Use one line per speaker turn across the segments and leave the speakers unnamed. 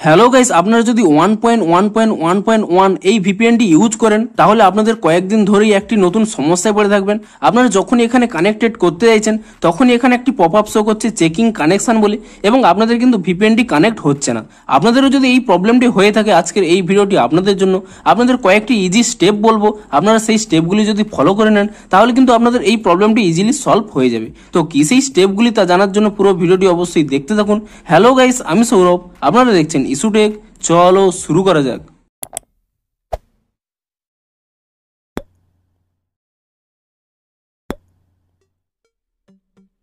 Hello guys, আপনারা যদি 1.1.1.1 এই ভিপিএনটি ইউজ করেন তাহলে আপনাদের কয়েকদিন ধরেই একটি নতুন সমস্যায় পড়ে থাকবেন। আপনারা যখন এখানে কানেক্টেড করতে চাইছেন তখনই এখানে একটি পপআপ শো করছে চেকিং কানেকশন বলে, এবং আপনাদের কিন্তু ভিপিএনটি কানেক্ট হচ্ছে না। আপনাদেরও যদি এই প্রবলেমটি হয়ে থাকে, আজকের এই ভিডিওটি আপনাদের জন্য। আপনাদের কয়েকটি ইজি স্টেপ বলবো, আপনারা সেই স্টেপগুলি যদি ফলো করে নেন তাহলে কিন্তু আপনাদের এই প্রবলেমটি ইজিলি সলভ হয়ে যাবে। তো কি সেই স্টেপগুলি তা জানার জন্য পুরো ভিডিওটি অবশ্যই দেখতে থাকুন। হ্যালো গাইস, আমি সৌরভ, আপনারা দেখছেন ইস্যুটেক। চলো শুরু করা যাক।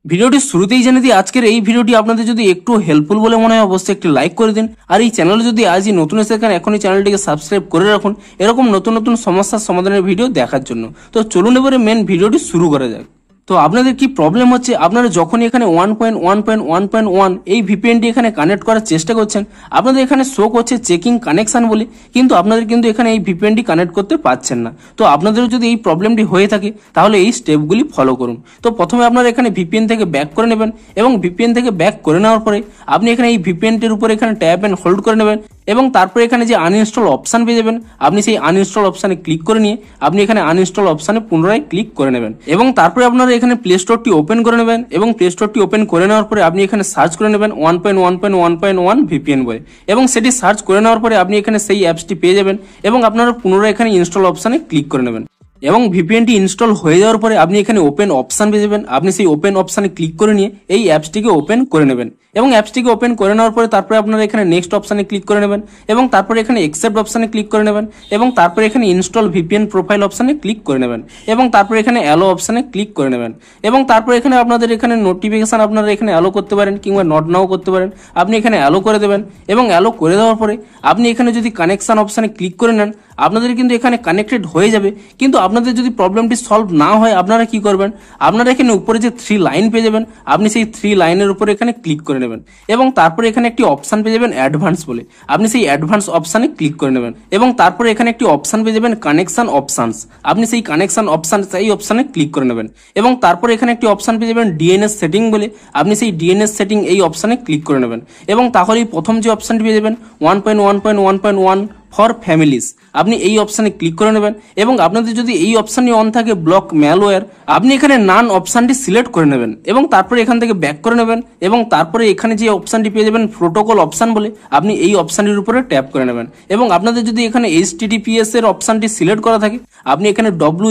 ভিডিওটি শুরুতেই জেনে দিই, আজকের এই ভিডিওটি আপনাদের যদি একটু হেল্পফুল বলে মনে হয় অবশ্যই একটি লাইক করে দিন। আর এই চ্যানেলে যদি আজই নতুন এসে থাকেন এখনই চ্যানেলটিকে সাবস্ক্রাইব করে রাখুন এরকম নতুন নতুন সমস্যার সমাধানের ভিডিও দেখার জন্য। তো চলুন এবারে মেন ভিডিওটি শুরু করা যাক। তো আপনাদের কি প্রবলেম হচ্ছে, আপনারা যখনই এখানে 1.1.1.1 এই ভিপিএনটি এখানে কানেক্ট করার চেষ্টা করছেন, আপনাদের এখানে শো করছে চেকিং কানেকশন বলে, কিন্তু আপনাদের কিন্তু এখানে এই ভিপিএনটি কানেক্ট করতে পারছেন না। তো আপনাদেরও যদি এই প্রবলেমটি হয়ে থাকে তাহলে এই স্টেপগুলি ফলো করুন। তো প্রথমে আপনারা এখানে ভিপিএন থেকে ব্যাক করে নেবেন, এবং ভিপিএন থেকে ব্যাক করে নেওয়ার পরে আপনি এখানে এই ভিপিএনটির উপরে এখানে ট্যাপ এন্ড হোল্ড করে নেবেন, এবং তারপরে এখানে যে আনইনস্টল অপশন পেয়ে যাবেন আপনি সেই আনইনস্টল অপশনে ক্লিক করে নিয়ে আপনি এখানে আনইনস্টল অপশনে পুনরায় ক্লিক করে নেবেন, এবং তারপরে আপনারা এখানে প্লে স্টোরটি ওপেন করে নেবেন, এবং প্লে স্টোরটি ওপেন করে নেওয়ার পরে আপনি এখানে সার্চ করে নেবেন 1.1.1.1 ভিপিএন বলে, এবং সেটি সার্চ করে নেওয়ার পরে আপনি এখানে সেই অ্যাপসটি পেয়ে যাবেন, এবং আপনারা পুনরায় এখানে ইনস্টল অপশনে ক্লিক করে নেবেন। এবং ভিপিএনটি ইনস্টল হয়ে যাওয়ার পরে আপনি এখানে ওপেন অপশন পেয়ে যাবেন, আপনি সেই ওপেন অপশনে ক্লিক করে নিয়ে এই অ্যাপসটিকে ওপেন করে নেবেন, এবং অ্যাপসটিকে ওপেন করে নেওয়ার পরে তারপরে আপনারা এখানে নেক্সট অপশনে ক্লিক করে নেবেন, এবং তারপরে এখানে অ্যাকসেপ্ট অপশনে ক্লিক করে নেবেন, এবং তারপরে এখানে ইনস্টল ভিপিএন প্রোফাইল অপশনে ক্লিক করে নেবেন, এবং তারপরে এখানে অ্যালো অপশনে ক্লিক করে নেবেন, এবং তারপরে এখানে আপনাদের এখানে নোটিফিকেশন আপনারা এখানে অ্যালো করতে পারেন কিংবা নট নাও করতে পারেন, আপনি এখানে অ্যালো করে দেবেন, এবং অ্যালো করে দেওয়ার পরে আপনি এখানে যদি কানেকশন অপশনে ক্লিক করে নেন আপনাদের কিন্তু এখানে কানেক্টেড হয়ে যাবে। কিন্তু আপনাদের যদি প্রবলেমটি সলভ না হয় আপনারা কি করবেন, আপনারা এখানে উপরে যে 3 লাইন পেয়ে যাবেন আপনি সেই 3 লাইনের উপরে এখানে ক্লিক করে নেবেন, এবং তারপরে এখানে একটি অপশন পেয়ে যাবেন অ্যাডভান্স বলে, আপনি সেই অ্যাডভান্স অপশনে ক্লিক করে নেবেন, এবং তারপরে এখানে একটি অপশন পেয়ে যাবেন কানেকশন অপশনস, আপনি সেই কানেকশন অপশন এই অপশনে ক্লিক করে নেবেন, এবং তারপরে এখানে একটি অপশন পেয়ে যাবেন ডিএনএস সেটিং বলে, আপনি সেই ডিএনএস সেটিং এই অপশনে ক্লিক করে নেবেন, এবং তাহলেই প্রথম যে অপশনটি পেয়ে যাবেন 1.1.1.1 ফর ফ্যামিলিজ, আপনি এই অপশনে ক্লিক করে নেবেন, এবং আপনাদের যদি এই অপশনটি অন থাকে ব্লক ম্যালওয়্যার, আপনি এখানে নান অপশনটি সিলেক্ট করে নেবেন, এবং তারপরে এখান থেকে ব্যাক করে নেবেন, এবং তারপরে এখানে যে অপশনটি পেয়ে যাবেন প্রোটোকল অপশন বলে, আপনি এই অপশনটির উপরে ট্যাপ করে নেবেন, এবং আপনাদের যদি এখানে HTTPS এর অপশনটি সিলেক্ট করা থাকে আপনি এখানে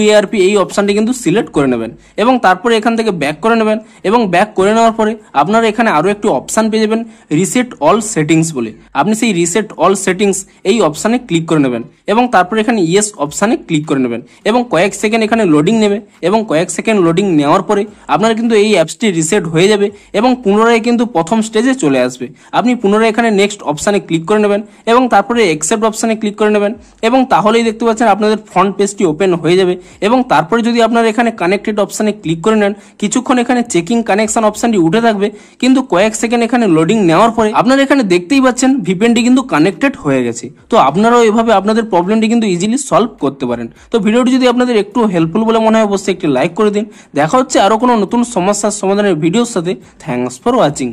WARP এই অপশনটি কিন্তু সিলেক্ট করে নেবেন, এবং তারপরে এখান থেকে ব্যাক করে নেবেন, এবং ব্যাক করে নেওয়ার পরে আপনারা এখানে আরো একটি অপশন পেয়ে যাবেন রিসেট অল সেটিংস বলে, আপনি সেই রিসেট অল সেটিংস এই অপশনে ক্লিক করে নেবেন, এবং তারপরে এখানে ইয়েস অপশনে ক্লিক করে নেবেন, এবং কয়েক সেকেন্ড এখানে লোডিং নেবে, এবং কয়েক সেকেন্ড লোডিং নেওয়ার পরে আপনার কিন্তু এই অ্যাপসটি রিসেট হয়ে যাবে, এবং পুনরায় কিন্তু প্রথম স্টেজে চলে আসবে। আপনি পুনরায় এখানে নেক্সট অপশনে ক্লিক করে নেবেন, এবং তারপরে অ্যাকসেপ্ট অপশনে ক্লিক করে নেবেন, এবং তাহলেই দেখতে পাচ্ছেন আপনাদের ফ্রন্ট পেজটি ওপেন হয়ে যাবে। এবং তারপরে যদি আপনারা এখানে কানেক্টেড অপশনে ক্লিক করে নেন কিছুক্ষণ এখানে চেকিং কানেকশন অপশনটি উঠে থাকবে, কিন্তু কয়েক সেকেন্ড এখানে লোডিং নেওয়ার পরে আপনারা এখানে দেখতেই পাচ্ছেন ভিপিএনটি কিন্তু কানেক্টেড হয়ে গেছে। তো আপনারাও এভাবে আপনাদের প্রবলেমটি কিন্তু ইজিলি সলভ করতে পারেন। তো ভিডিওটি যদি আপনাদের একটু হেল্পফুল বলে মনে হয় অবশ্যই একটি লাইক করে দিন। দেখা হচ্ছে আরো কোনো নতুন সমস্যার সমাধানের ভিডিওর সাথে। Thanks for watching.